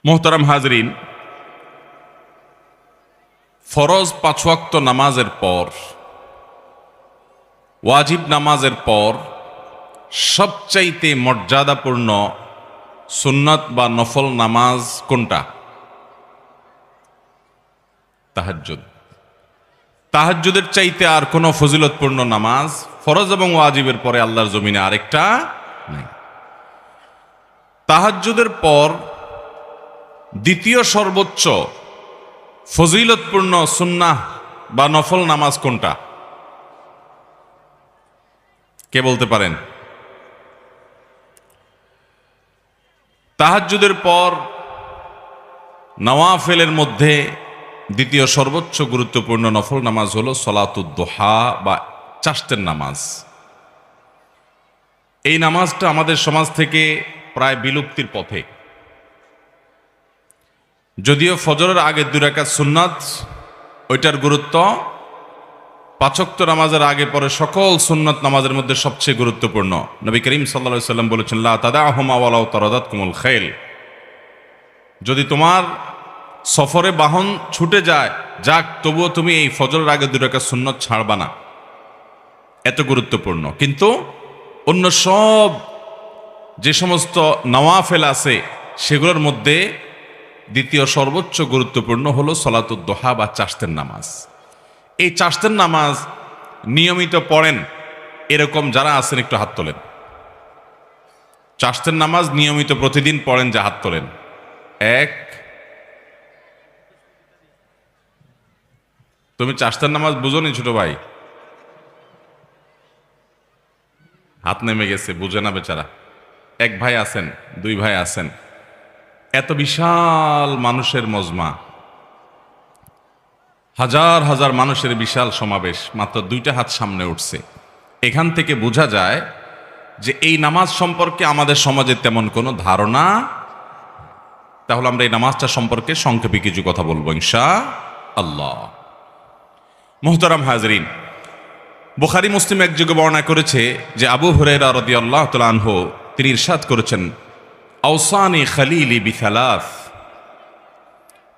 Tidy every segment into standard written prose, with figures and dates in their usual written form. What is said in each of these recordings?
মোহতারাম হাজরিন, ফরজ ৫ ওয়াক্ত নামাজের পর, ওয়াজিব নামাজের পর সবচাইতে মর্যাদাপূর্ণ সুন্নত বা নফল নামাজ কোনটা? তাহাজ্জুদ। তাহাজ্জুদের চাইতে আর কোনো ফজিলতপূর্ণ নামাজ ফরজ এবং ওয়াজিবের পরে আল্লাহর জমিনে আরেকটা নাই। তাহাজ্জুদের পর দ্বিতীয় সর্বোচ্চ ফজিলতপূর্ণ সুন্নাহ বা নফল নামাজ কোনটা? কে বলতে পারেন? তাহাজ্জুদের পর নওয়াফেলের মধ্যে দ্বিতীয় সর্বোচ্চ গুরুত্বপূর্ণ নফল নামাজ হলো সলাতুদ দুহা বা চাষ্টের নামাজ। এই নামাজটা আমাদের সমাজ থেকে প্রায় বিলুপ্তির পথে। যদিও ফজরের আগে 2 রাকাত সুন্নাত, ওইটার গুরুত্ব 5 ওয়াক্ত নামাজের আগে পরে সকল সুন্নত নামাজের মধ্যে সবচেয়ে গুরুত্বপূর্ণ। নবী করিম সাল্লাল্লাহু আলাইহি সাল্লাম বলেছেন, লা তাদাহুমা ওয়ালাউ তারাদাতকুমুল খাইল। যদি তোমার সফরে বাহন ছুটে যায়, যাক, তবুও তুমি এই ফজরের আগে 2 রাকাত সুন্নত ছাড়বা না। এত গুরুত্বপূর্ণ। কিন্তু অন্য সব যে সমস্ত নওয়াফেল আছে সেগুলোর মধ্যে দ্বিতীয় সর্বোচ্চ গুরুত্বপূর্ণ হলো সলাতুদ দুহা বা চাষ্টের নামাজ। এই চাষ্টের নামাজ নিয়মিত পড়েন এরকম যারা আছেন একটু হাত তোলেন। চাষ্টের নামাজ নিয়মিত প্রতিদিন পড়েন, যা হাত তোলেন। 1। তুমি চাষ্টের নামাজ বুঝো নি ছোট ভাই? হাত নেমে গেছে, বুঝে না বেচারা। 1 ভাই আছেন, 2 ভাই আছেন। এত বিশাল মানুষের মজমা, হাজার হাজার মানুষের বিশাল সমাবেশ, মাত্র 2টা হাত সামনে উঠছে। এখান থেকে বোঝা যায় যে এই নামাজ সম্পর্কে আমাদের সমাজে তেমন কোনো ধারণা। তাহলে আমরা এই নামাজটা সম্পর্কে সংক্ষেপে কিছু কথা বলবো ইনশাআল্লাহ। মুহতারাম হাজরিন, বুখারী মুসলিম একযোগে বর্ণনা করেছে যে আবু হুরায়রা রাদিয়াল্লাহু তাআলা আনহু তিনি ইরশাদ করেছেন, আওসানি খালিলি বিসালাস।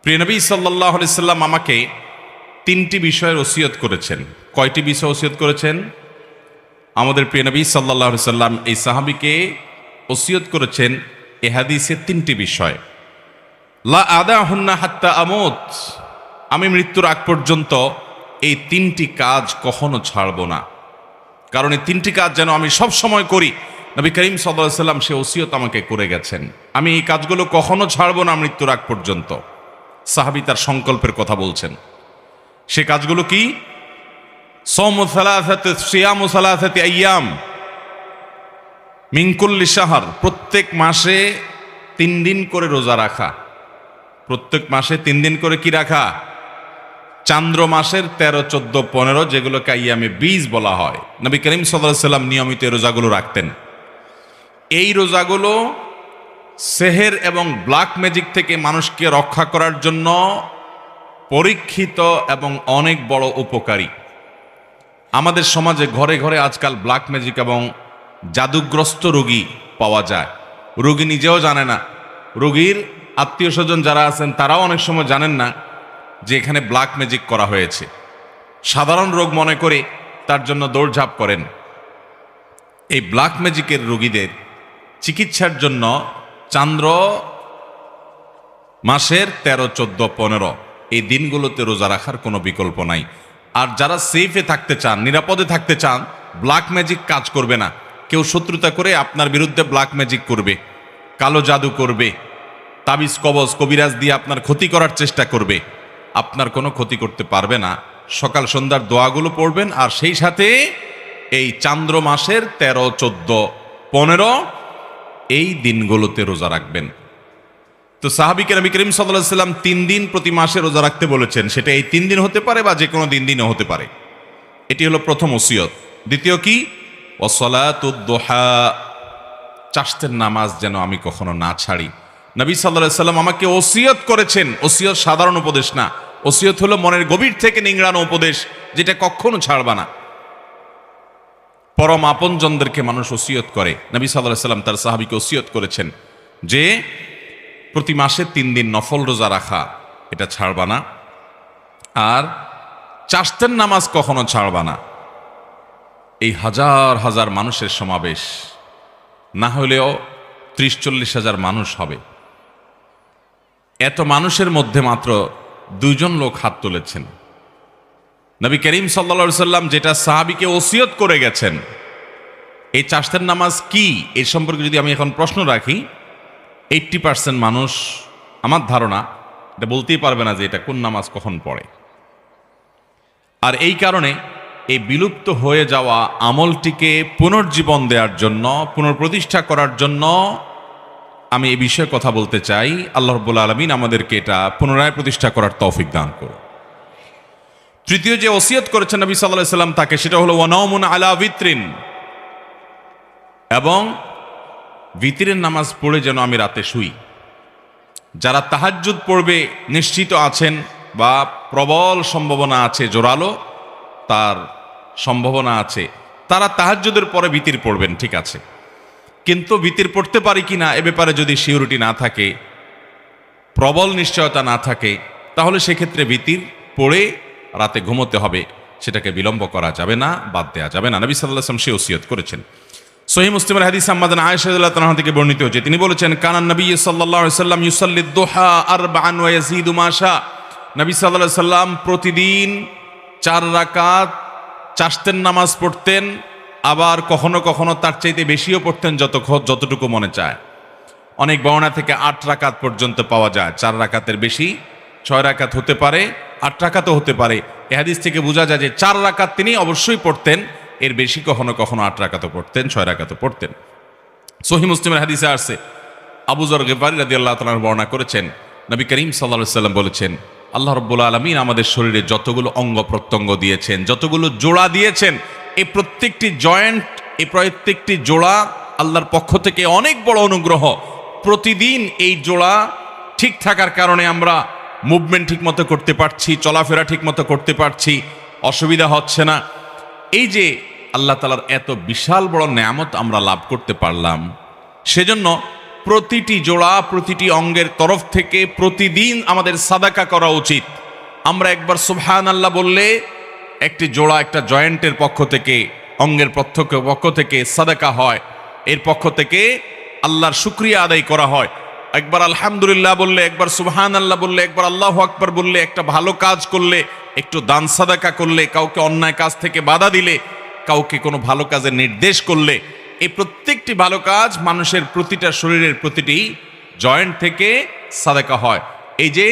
প্রিয় নবী সাল্লাল্লাহু আলাইহি সাল্লাম আমাকে 3টি বিষয়ের ওসিয়ত করেছেন। কয়টি বিষয় ওসিয়ত করেছেন? আমাদের প্রিয় নবী সাল্লাল্লাহু আলাইহি সাল্লাম এই সাহাবীকে ওসিয়ত করেছেন এই হাদিসে 3টি বিষয়। লা আদাহুন্না হাত্তা আমুত। আমি মৃত্যুর আগ পর্যন্ত এই 3টি কাজ কখনো ছাড়ব না, কারণ এই 3টি কাজ যেন আমি সব সময় করি। নবী করিম সাল্লাল্লাহু আলাইহি সাল্লাম সে ওসিয়ত আমাকে করে গেছেন। আমি এই কাজগুলো কখনো ছাড়ব না মৃত্যুর আগ পর্যন্ত। সাহাবী তার সংকল্পের কথা বলছেন। সে কাজগুলো কি? সাওমু সালাসাতি সিয়ামু সালাসাতি আইয়াম মিন কুল্লি শাহর। প্রত্যেক মাসে 3 দিন করে রোজা রাখা। প্রত্যেক মাসে 3 দিন করে কি রাখা? চান্দ্র মাসের 13, 14, 15 যেগুলোকে আইয়ামে বীজ বলা হয়। নবী করিম সাল্লাল্লাহু আলাইহি সাল্লাম নিয়মিত রোজাগুলো রাখতেন। এই রোজাগুলো সেহের এবং ব্ল্যাক ম্যাজিক থেকে মানুষকে রক্ষা করার জন্য পরীক্ষিত এবং অনেক বড় উপকারী। আমাদের সমাজে ঘরে ঘরে আজকাল ব্ল্যাক ম্যাজিক এবং জাদুগ্রস্ত রোগী পাওয়া যায়। রোগী নিজেও জানে না, রোগীর আত্মীয় স্বজন যারা আছেন তারাও অনেক সময় জানেন না যে এখানে ব্ল্যাক ম্যাজিক করা হয়েছে। সাধারণ রোগ মনে করে তার জন্য দৌড়ঝাঁপ করেন। এই ব্ল্যাক ম্যাজিকের রোগীদের চিকিৎসার জন্য চান্দ্র মাসের 13, 14, 15 এই দিনগুলোতে রোজা রাখার কোনো বিকল্প নাই। আর যারা সেফে থাকতে চান, নিরাপদে থাকতে চান, ব্ল্যাক ম্যাজিক কাজ করবে না। কেউ শত্রুতা করে আপনার বিরুদ্ধে ব্ল্যাক ম্যাজিক করবে, কালো জাদু করবে, তাবিজ কবজ কবিরাজ দিয়ে আপনার ক্ষতি করার চেষ্টা করবে, আপনার কোনো ক্ষতি করতে পারবে না। সকাল সন্ধ্যার দোয়াগুলো পড়বেন আর সেই সাথে এই চান্দ্র মাসের 13, 14, 15 এই দিনগুলোতে রোজা রাখবেন। তো সাহাবীকে নবী করিম সাল্লাল্লাহু আলাইহি সাল্লাম 3 দিন প্রতি মাসে রোজা রাখতে বলেছেন। সেটা এই 3 দিন হতে পারে বা যে কোনো দিনও হতে পারে। এটি হলো প্রথম ওসিয়ত। দ্বিতীয় কি? ওয়াসসালাতুদ দুহা, চাষ্টের নামাজ যেন আমি কখনো না ছাড়ি। নবী সাল্লাল্লাহু আলাইহি সাল্লাম আমাকে ওসিয়ত করেছেন। ওসিয়ত সাধারণ উপদেশ না, ওসিয়ত হলো মনের গভীর থেকে নিংড়ানো উপদেশ, যেটা কখনো ছাড়বা না। পরম আপনজনদেরকে মানুষ ওসিয়ত করে। নবী সাল্লাল্লাহু আলাইহি সাল্লাম তার সাহাবীকে ওসিয়ত করেছেন যে প্রতি মাসে 3 দিন নফল রোজা রাখা, এটা ছাড়বা না। আর চাশতের নামাজ কখনো ছাড়বা না। এই হাজার হাজার মানুষের সমাবেশ, না হলেও 30-40 হাজার মানুষ হবে। এত মানুষের মধ্যে মাত্র 2 জন লোক হাত তুলেছেন। নবী করিম সাল্লাল্লাহু আলাইহি সাল্লাম যেটা সাহাবীকে ওসিয়ত করে গেছেন, এই চাশতের নামাজ কি, এর সম্পর্কে যদি আমি এখন প্রশ্ন রাখি, 80% মানুষ আমার ধারণা এটা বলতেই পারবে না যে এটা কোন নামাজ কখন পড়ে। আর এই কারণে এই বিলুপ্ত হয়ে যাওয়া আমলটিকে পুনর্জীবন দেওয়ার জন্য, পুনঃপ্রতিষ্ঠা করার জন্য আমি এই বিষয়ে কথা বলতে চাই। আল্লাহ রাব্বুল আলামিন আমাদেরকে এটা পুনরায় প্রতিষ্ঠা করার তৌফিক দান করুন। তৃতীয় যে ওসিয়ত করেছেন নবী সাল্লাল্লাহু আলাইহি সাল্লাম তাকে, সেটা হলো ওয়ানাউমুন আলা বিত্রিন, এবং বিতিরের নামাজ পড়ে যেন আমি রাতে শুই। যারা তাহাজ্জুদ পড়বে নিশ্চিত আছেন বা প্রবল সম্ভাবনা আছে, জোরালো তার সম্ভাবনা আছে, তারা তাহাজ্জুদের পরে বিতির পড়বেন, ঠিক আছে। কিন্তু বিতির পড়তে পারি কিনা এ ব্যাপারে যদি সিউরিটি না থাকে, প্রবল নিশ্চয়তা না থাকে, তাহলে সেক্ষেত্রে বিতির পড়ে রাতে ঘুমোতে হবে, সেটাকে বিলম্ব করা যাবে না, বাদ দেওয়া যাবে না। নবী সাল্লাল্লাহু আলাইহি ওয়াসাল্লাম সে ওসিয়ত করেছেন। সহিহ মুসলিমের হাদিস আম্মা জান আয়েশা রাদিয়াল্লাহু তাআলা থেকে বর্ণিত হয়েছে, তিনি বলেছেন, কানান নবী সাল্লাল্লাহু আলাইহি ওয়াসাল্লাম ইউসাল্লি দুহা আরবাআন ওয়া ইয়াজিদু মা শা। নবী সাল্লাল্লাহু আলাইহি ওয়াসাল্লাম প্রতিদিন 4 রাকাত চাশতের নামাজ পড়তেন, আবার কখনো কখনো তার চাইতে বেশিও পড়তেন, যতটুকু মনে চায়। অনেক বর্ণনা থেকে 8 রাকাত পর্যন্ত পাওয়া যায়। 4 রাকাতের বেশি 6 রাকাত হতে পারে, 8 রাকাতও হতে পারে। এ হাদিস থেকে বোঝা যায় যে 4 রাকাত তিনি অবশ্যই পড়তেন, এর বেশি কখনো কখনো 8 রাকাতও পড়তেন, 6 রাকাতও পড়তেন। সহিহ মুসলিমের হাদিসে আসছে, আবু যর গিফারী রাদিয়াল্লাহু তাআলা বর্ণনা করেছেন, নবী করিম সাল্লাল্লাহু আলাইহি ওয়াসাল্লাম বলেছেন, আল্লাহ রাব্বুল আলামিন আমাদের শরীরে যতগুলো অঙ্গ প্রত্যঙ্গ দিয়েছেন, যতগুলো জোড়া দিয়েছেন, এই প্রত্যেকটি জয়েন্ট, এই প্রত্যেকটি জোড়া আল্লাহর পক্ষ থেকে অনেক বড় অনুগ্রহ। প্রতিদিন এই জোড়া ঠিক থাকার কারণে আমরা মুভমেন্ট ঠিকমতো করতে পারছি, চলাফেরা ঠিকমতো করতে পারছি, অসুবিধা হচ্ছে না। এই যে আল্লাহ তাআলার এত বিশাল বড় নেয়ামত আমরা লাভ করতে পারলাম, সেজন্য প্রতিটি জোড়া, প্রতিটি অঙ্গের তরফ থেকে প্রতিদিন আমাদের সাদাকা করা উচিত। আমরা একবার সুবহানাল্লাহ বললে একটি জোড়া, একটা জয়েন্টের পক্ষ থেকে, অঙ্গের পক্ষ থেকে সাদাকা হয়, এর পক্ষ থেকে আল্লাহর শুকরিয়া আদায় করা হয়। একবার আলহামদুলিল্লাহ বললে, একবার সুবহানাল্লাহ বললে, একবার আল্লাহু আকবার বললে, একটা ভালো কাজ করলে, একটু দান সাদাকা করলে, কাউকে অন্যায় কাজ থেকে বাধা দিলে, কাউকে কোনো ভালো কাজের নির্দেশ করলে, এই প্রত্যেকটি ভালো কাজ মানুষের প্রতিটা শরীরের প্রতিটি জয়েন্ট থেকে সাদাকা হয়। এই যে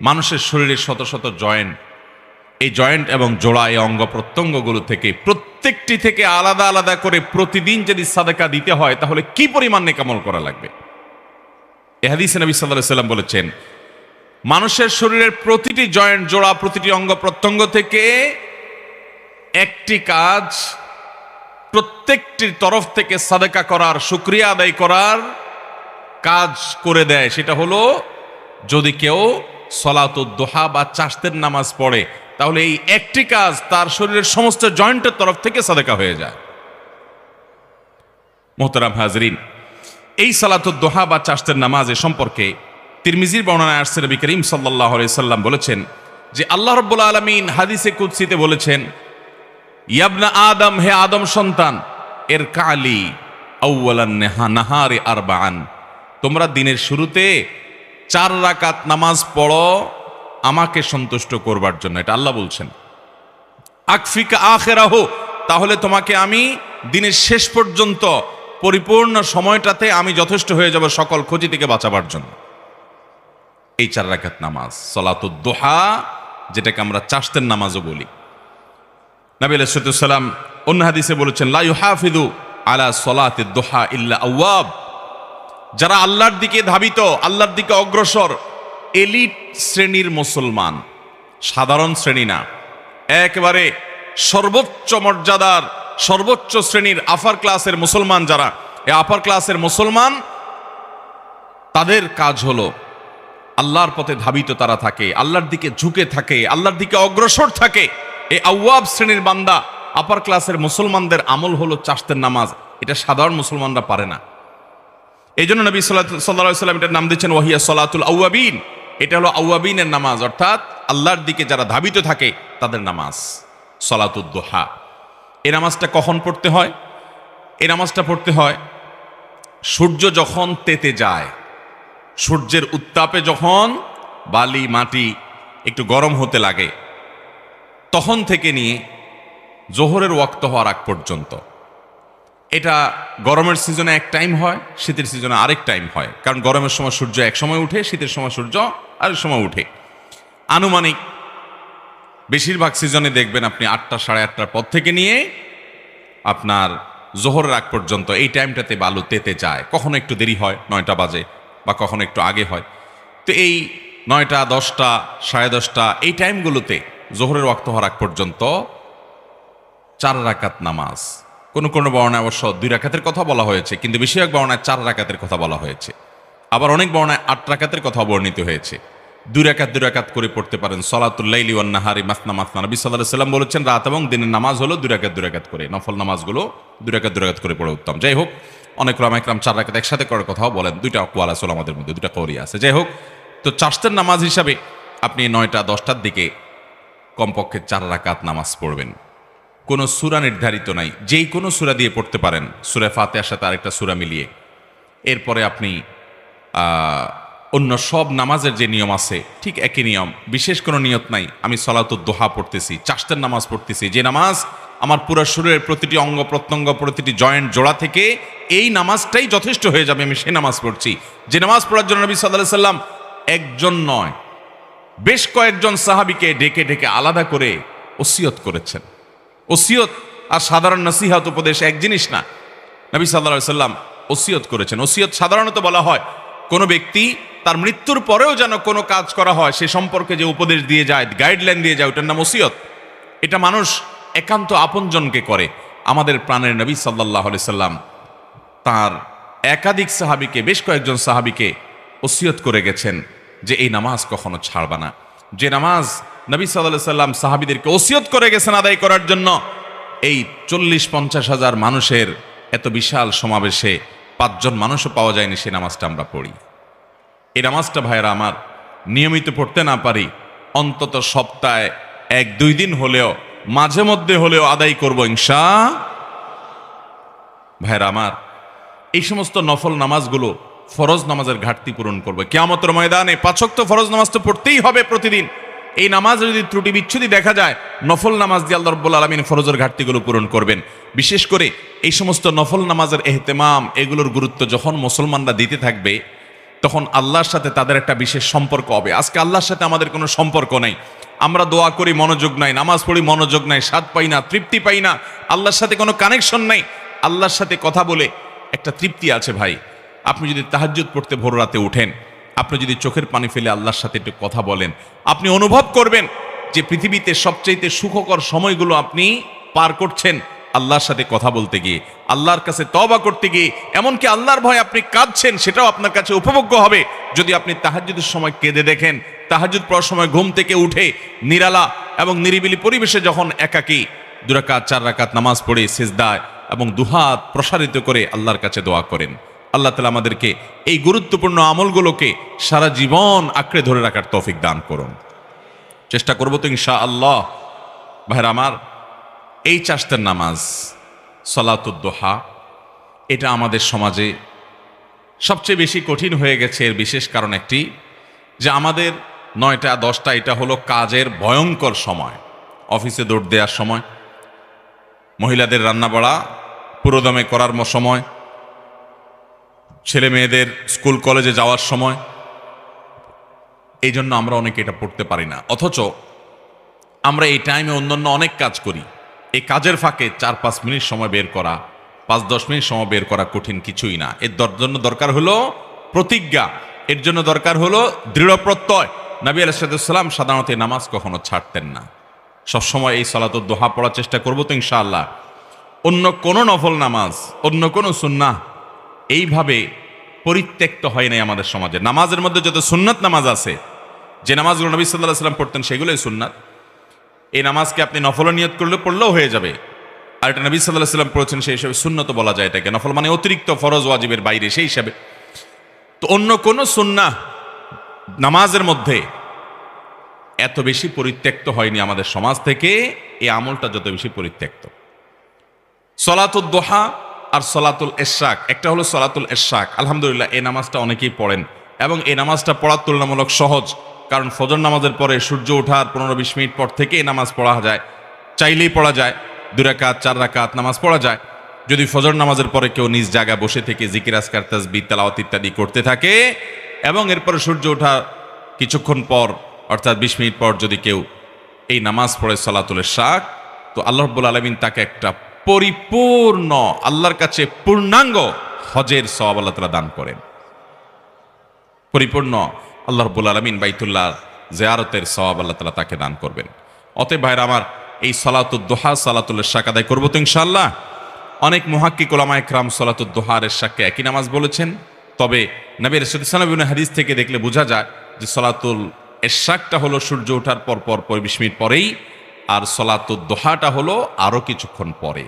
মানুষের শরীরের শত শত জয়েন্ট, এই জয়েন্ট এবং জোড়া, এই অঙ্গ প্রত্যঙ্গগুলো থেকে প্রত্যেকটি থেকে আলাদা আলাদা করে প্রতিদিন যদি সাদাকা দিতে হয়, তাহলে কি পরিমাণ নেকামল করা লাগবে। এই হাদিসে নবী সাল্লাল্লাহু আলাইহি ওয়াসাল্লাম বলেছেন, মানুষের শরীরের প্রতিটি জয়েন্ট, জোড়া, প্রতিটি অঙ্গ প্রত্যঙ্গ থেকে একটি কাজ প্রত্যেকটির তরফ থেকে সাদাকা করার, শুকরিয়া আদায় করার কাজ করে দেয়। সেটা হলো, যদি কেউ সলাতুদ দুহা বা চাশতের নামাজ পড়ে, তাহলে এই একটি কাজ তার শরীরের সমস্ত জয়েন্টের তরফ থেকে সাদাকা হয়ে যায়। মোহতারাম হাজরিন, এই সালাতুদ দুহা বা চাশতের নামাজের সম্পর্কে তিরমিজির বর্ণনায় আসছে, নবী করিম সাল্লাল্লাহু আলাইহি সাল্লাম বলেছেন যে আল্লাহ রাব্বুল আলামিন হাদিসে কুদসিতে বলেছেন, ইয়াবনা আদম, হে আদম সন্তান, এর কালি আউয়ালান নাহারি আরবাআন, তোমরা দিনের শুরুতে 4 রাকাত নামাজ পড়ো আমাকে সন্তুষ্ট করবার জন্য। এটা আল্লাহ বলছেন। আকফিকা আখিরাহু, তাহলে তোমাকে আমি দিনের শেষ পর্যন্ত পরিপূর্ণ সময়টাতে আমি যথেষ্ট হয়ে যাব সকল ক্ষতি থেকে বাঁচাবার জন্য। এই 4 রাকাত নামাজ সালাতুদ দুহা, যেটাকে আমরা চাশতের নামাজও বলি। নবী আলাইহিস সালাম অন্য হাদিসে বলেছেন, লা ইউহাফিযু আলা সালাতিদ দুহা ইল্লা আওয়াব, যারা আল্লাহর দিকে ধাবিত, আল্লাহর দিকে অগ্রসর, এলিট শ্রেণীর মুসলমান, সাধারণ শ্রেণী না, একেবারে সর্বোচ্চ মর্যাদার, সর্বোচ্চ শ্রেণীর আপার ক্লাসের মুসলমান, যারা এই আপার ক্লাসের মুসলমান, তাদের কাজ হলো আল্লাহর পথে ধাবিত তারা থাকে, আল্লাহর দিকে ঝুঁকে থাকে, আল্লাহর দিকে অগ্রসর থাকে। এই আওয়াব শ্রেণীর বান্দা, আপার ক্লাসের মুসলমানদের আমল হলো চাশতের নামাজ। এটা সাধারণ মুসলমানরা পারে না। এই জন্য নবী সাল্লাল্লাহু আলাইহি সাল্লাম এটার নাম দিচ্ছেন ওয়াহিয়া সলাতুল আউয়াবিন। এটা হলো আউয়াবিনের নামাজ, অর্থাৎ আল্লাহর দিকে যারা ধাবিত থাকে তাদের নামাজ, সলাতুদ দুহা। এই নামাজটা কখন পড়তে হয়? এই নামাজটা পড়তে হয় সূর্য যখন তেতে যায়, সূর্যের উত্তাপে যখন বালি মাটি একটু গরম হতে লাগে, তখন থেকে নিয়ে জোহরের ওয়াক্ত হওয়ার আগ পর্যন্ত। এটা গরমের সিজনে এক টাইম হয়, শীতের সিজনে আরেক টাইম হয়, কারণ গরমের সময় সূর্য এক সময় উঠে, শীতের সময় সূর্য আরেক সময় উঠে। আনুমানিক বেশিরভাগ সিজনে দেখবেন আপনি 8টা সাড়ে 8টার পর থেকে নিয়ে আপনার জোহরের আগ পর্যন্ত এই টাইমটাতে বালু তেতে যায়। কখনো একটু দেরি হয়, 9টা বাজে, বা কখনো একটু আগে হয়। তো এই 9টা 10টা সাড়ে 10টা এই টাইমগুলোতে জোহরের ওয়াক্ত হওয়ার আগ পর্যন্ত 4 রাকাত নামাজ, কোনো কোনো বর্ণায় অবশ্য 2 রাকাতের কথা বলা হয়েছে, কিন্তু বেশিরভাগ বর্ণায় 4 রাকাতের কথা বলা হয়েছে। আবার অনেক বর্ণায় 8 রাকাতের কথা বর্ণিত হয়েছে। 2 রাকাত করে পড়তে পারেন। সলাতুল লাইলি ওয়ান নাহারি মাসনা মাসনা, নবী সাল্লাল্লাহু আলাইহি সাল্লাম বলেছেন রাত এবং দিনের নামাজ হলো 2 রাকাত করে, নফল নামাজগুলো 2 রাকাত করে পড়ে উত্তম। যাই হোক, অনেক ওলামা ইকরাম 4 রাকাত একসাথে করার কথাও বলেন, 2টা আকওয়াল আছে আমাদের মধ্যে, 2টা কওলি আছে। যাই হোক, তো চারটের নামাজ হিসাবে আপনি 9টা 10টার দিকে কমপক্ষে 4 রাকাত নামাজ পড়বেন। কোনো সূরা নির্ধারিত নাই, যেই কোনো সূরা দিয়ে পড়তে পারেন, সূরা ফাতিহার সাথে আরেকটা সূরা মিলিয়ে। এরপরে আপনি অন্য সব নামাজের যে নিয়ম আছে ঠিক একই নিয়ম, বিশেষ কোনো নিয়ত নাই। আমি সলাতুদ দুহা পড়তেছি, চারটের নামাজ পড়তেছি, যে নামাজ আমার পুরো শরীরের প্রতিটি অঙ্গ প্রত্যঙ্গ, প্রতিটি জয়েন্ট জোড়া থেকে এই নামাজটাই যথেষ্ট হয়ে যাবে, আমি সেই নামাজ পড়ছি। যে নামাজ পড়ার জন্য নবী সাল্লাল্লাহু আলাইহি সাল্লাম একজন নয় বেশ কয়েকজন সাহাবীকে ডেকে ডেকে আলাদা করে ওসিয়ত করেছেন। ওসিয়ত আর সাধারণ নসিহত উপদেশ এক জিনিস না। নবী সাল্লাল্লাহু আলাইহি সাল্লাম ওসিয়ত করেছেন। ওসিয়ত সাধারণত বলা হয় কোনো ব্যক্তি তার মৃত্যুর পরেও যেন কোনো কাজ করা হয় সে সম্পর্কে যে উপদেশ দিয়ে যায়, গাইডলাইন দিয়ে যায়, ওটার নাম ওসিয়ত। এটা মানুষ একান্ত আপনজনকে করে। আমাদের প্রাণের নবী সাল্লাল্লাহু আলাইহি সাল্লাম তার একাধিক সাহাবীকে, বেশ কয়েকজন সাহাবীকে ওসিয়ত করে গেছেন যে এই নামাজ কখনো ছাড়বা না। যে নামাজ নবী সাল্লাল্লাহু আলাইহি সাল্লাম সাহাবীদেরকে ওসিয়ত করে গেছেন আদায় করার জন্য, এই 40-50 হাজার মানুষের এত বিশাল সমাবেশে 5 জন মানুষও পাওয়া যায়নি সে নামাজটা আমরা পড়ি। এই নামাজটা ভাইরা আমার নিয়মিত পড়তে না পারি, অন্তত সপ্তাহে 1-2 দিন হলেও, মাঝে মধ্যে হলেও আদায় করব ইনশাআল্লাহ। ভাইরা আমার, এই সমস্ত নফল নামাজগুলো ফরজ নামাজের ঘাটতি পূরণ করবে। কিয়ামতের ময়দানে 5 ওয়াক্ত ফরজ নামাজ তো পড়তেই হবে প্রতিদিন। এই নামাজে যদি ত্রুটি বিচ্ছুতি দেখা যায়, নফল নামাজ দিয়ে আল্লাহ রাব্বুল আলামিন ফরজের ঘাটতিগুলো পূরণ করবেন। বিশেষ করে এই সমস্ত নফল নামাজের এহতেমাম, এগুলোর গুরুত্ব যখন মুসলমানরা দিতে থাকবে, তখন আল্লাহর সাথে তাদের একটা বিশেষ সম্পর্ক হবে। আজকে আল্লাহর সাথে আমাদের কোনো সম্পর্ক নাই, আমরা দোয়া করি মনোযোগ নাই, নামাজ পড়ি মনোযোগ নাই, স্বাদ পাই না, তৃপ্তি পাই না, আল্লাহর সাথে কোনো কানেকশন নাই। আল্লাহর সাথে কথা বলে একটা তৃপ্তি আছে ভাই। আপনি যদি তাহাজ্জুদ পড়তে ভোর রাতে উঠেন, আপনি যদি চোখের পানি ফেলে আল্লাহর সাথে একটু কথা বলেন, আপনি অনুভব করবেন যে পৃথিবীতে সবচাইতে সুখকর সময়গুলো আপনি পার করছেন আল্লাহর সাথে কথা বলতে গিয়ে, আল্লাহর কাছে তওবা করতে গিয়ে। এমনকি আল্লাহর ভয়ে আপনি কাঁদছেন, সেটাও আপনার কাছে উপভোগ্য হবে যদি আপনি তাহাজ্জুদের সময় কেঁদে দেখেন। তাহাজ্জুদ পড়ার সময় ঘুম থেকে উঠে নিরালা এবং নিরিবিলি পরিবেশে যখন একাকী 2 রাকাত 4 রাকাত নামাজ পড়ে সিজদায় এবং দুহাত প্রসারিত করে আল্লাহর কাছে দোয়া করেন। আল্লাহ তাআলা আমাদেরকে এই গুরুত্বপূর্ণ আমলগুলোকে সারা জীবন আঁকড়ে ধরে রাখার তৌফিক দান করুন। চেষ্টা করব তো ইনশাআল্লাহ। ভাইরা আমার, এই চারটের নামাজ সলাতুদ দুহা, এটা আমাদের সমাজে সবচেয়ে বেশি কঠিন হয়ে গেছে। এর বিশেষ কারণ একটি, যে আমাদের 9টা 10টা এটা হলো কাজের ভয়ঙ্কর সময়, অফিসে দৌড় দেওয়ার সময়, মহিলাদের রান্না বাড়া পুরোদমে করার সময়, ছেলে মেয়েদের স্কুল কলেজে যাওয়ার সময়। এই জন্য আমরা অনেকে এটা পড়তে পারি না, অথচ আমরা এই টাইমে অন্যান্য অনেক কাজ করি। এই কাজের ফাঁকে 4-5 মিনিট সময় বের করা, 5-10 মিনিট সময় বের করা কঠিন কিছুই না। এর জন্য দরকার হলো প্রতিজ্ঞা, এর জন্য দরকার হলো দৃঢ় প্রত্যয়। নবী আলাইহিস সালাম সাধারণত এই নামাজ কখনো ছাড়তেন না, সবসময় এই সলাতুদ দুহা পড়ার চেষ্টা করবো তো ইনশাআল্লাহ। অন্য কোনো নফল নামাজ, অন্য কোনো সুন্নাহ এইভাবে পরিত্যক্ত হয় নাই আমাদের সমাজে। নামাজের মধ্যে যত সুন্নাত নামাজ আছে, যে নামাজগুলো নবী সাল্লাল্লাহু আলাইহি ওয়াসাল্লাম পড়তেন, সেগুলোই সুন্নাত। এই নামাজকে আপনি নফল নিয়ত করলে পড়লেও হয়ে যাবে। আর এটা নবী সাল্লাল্লাহু আলাইহি ওয়াসাল্লাম পড়েছেন, সেই হিসাবে সুন্নত বলা যায় এটাকে। নফল মানে অতিরিক্ত ফরজ ওয়াজিবের বাইরে, সেই হিসাবে তো অন্য কোন সুন্নাহ নামাজের মধ্যে এত বেশি পরিত্যক্ত হয়নি আমাদের সমাজ থেকে, এই আমলটা যত বেশি পরিত্যক্ত। সলাতুল দোহা আর সলাতুল ইশরাক, একটা হলো সলাতুল ইশরাক, আলহামদুলিল্লাহ এই নামাজটা অনেকেই পড়েন এবং এই নামাজটা পড়ার তুলনামূলক সহজ, কারণ ফজর নামাজের পরে সূর্য ওঠার 15-20 মিনিট পর থেকে এই নামাজ পড়া যায়, চাইলেই পড়া যায়, 2 রাকাত 4 রাকাত নামাজ পড়া যায়। যদি ফজর নামাজের পরে কেউ নিজ জায়গায় বসে থেকে জিকির আজকার তাসবিহ তেলাওয়াত ইত্যাদি করতে থাকে এবং এরপরে সূর্য ওঠা কিছুক্ষণ পর অর্থাৎ 20 মিনিট পর যদি কেউ এই নামাজ পড়ে সলাতুল ইশরাক, তো আল্লাহ রাব্বুল আলামিন তাকে একটা পরিপূর্ণ, আল্লাহর কাছে পূর্ণাঙ্গ হজের সওয়াব আল্লাহ তাআলা দান করেন। পরিপূর্ণ আল্লাহ রাব্বুল আলামিন বাইতুল্লাহ জিয়ারতের সওয়াব আল্লাহ তাআলা তাকে দান করবেন। অতএব ভাইরা আমার, এই সলাতুদ দোহা সালাতুল ইশরাক আদায় করবো তো ইনশাআল্লাহ। অনেক মুহাক্কিক উলামা ইকরাম সলাতুদ দোহা আর ইশরাককে একই নামাজ বলেছেন, তবে নবী রাসূল সাল্লাল্লাহু আলাইহি ওয়াসাল্লাম হাদিস থেকে দেখলে বোঝা যায় যে সলাতুল ইশরাকটা হলো সূর্য ওঠার পর 20 মিনিট পরেই, আর সলাতুদ দোহাটা হলো আরো কিছুক্ষণ পরে।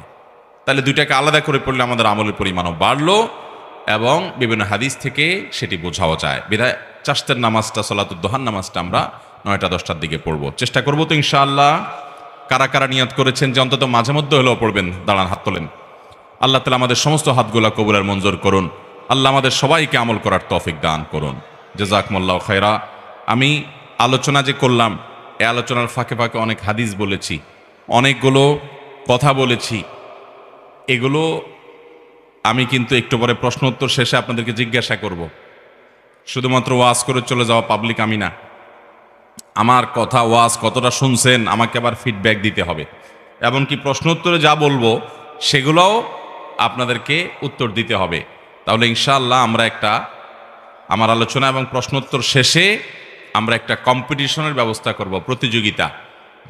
তাহলে দুইটাকে আলাদা করে পড়লে আমাদের আমলের পরিমাণও বাড়লো এবং বিভিন্ন হাদিস থেকে সেটি বোঝাও যায়। বিধায় চাষতের নামাজটা, সলাতুদ দোহার নামাজটা আমরা 9টা-10টার দিকে পড়বো, চেষ্টা করবো তো ইনশাআল্লাহ। কারা কারা নিয়ত করেছেন যে অন্তত মাঝে মধ্যে হলেও পড়বেন, দাঁড়ান, হাত তোলেন। আল্লাহ তাআলা আমাদের সমস্ত হাতগুলা কবুল আর মঞ্জুর করুন। আল্লাহ আমাদের সবাইকে আমল করার তৌফিক দান করুন। জাযাকুমুল্লাহু খায়রা। আমি আলোচনা যে করলাম, এই আলোচনার ফাঁকে ফাঁকে অনেক হাদিস বলেছি, অনেকগুলো কথা বলেছি, এগুলো আমি কিন্তু একটু পরে প্রশ্ন উত্তর শেষে আপনাদেরকে জিজ্ঞাসা করব। শুধুমাত্র ওয়াজ করে চলে যাওয়া পাবলিক আমি না, আমার কথা ওয়াজ কতটা শুনছেন আমাকে আবার ফিডব্যাক দিতে হবে, এমনকি প্রশ্ন উত্তরে যা বলবো সেগুলোও আপনাদেরকে উত্তর দিতে হবে। তাহলে ইনশাআল্লাহ আমরা আমার আলোচনা এবং প্রশ্নোত্তর শেষে আমরা একটা কম্পিটিশনের ব্যবস্থা করব, প্রতিযোগিতা।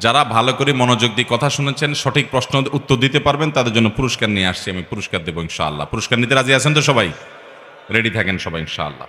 যারা ভালো করে মনোযোগ দিয়ে কথা শুনেছেন, সঠিক প্রশ্ন উত্তর দিতে পারবেন, তাদের জন্য পুরস্কার নিয়ে আসছি, আমি পুরস্কার দেবো ইনশাআল্লাহ। পুরস্কার নিতে রাজি আছেন তো সবাই? রেডি থাকেন সবাই ইনশাআল্লাহ।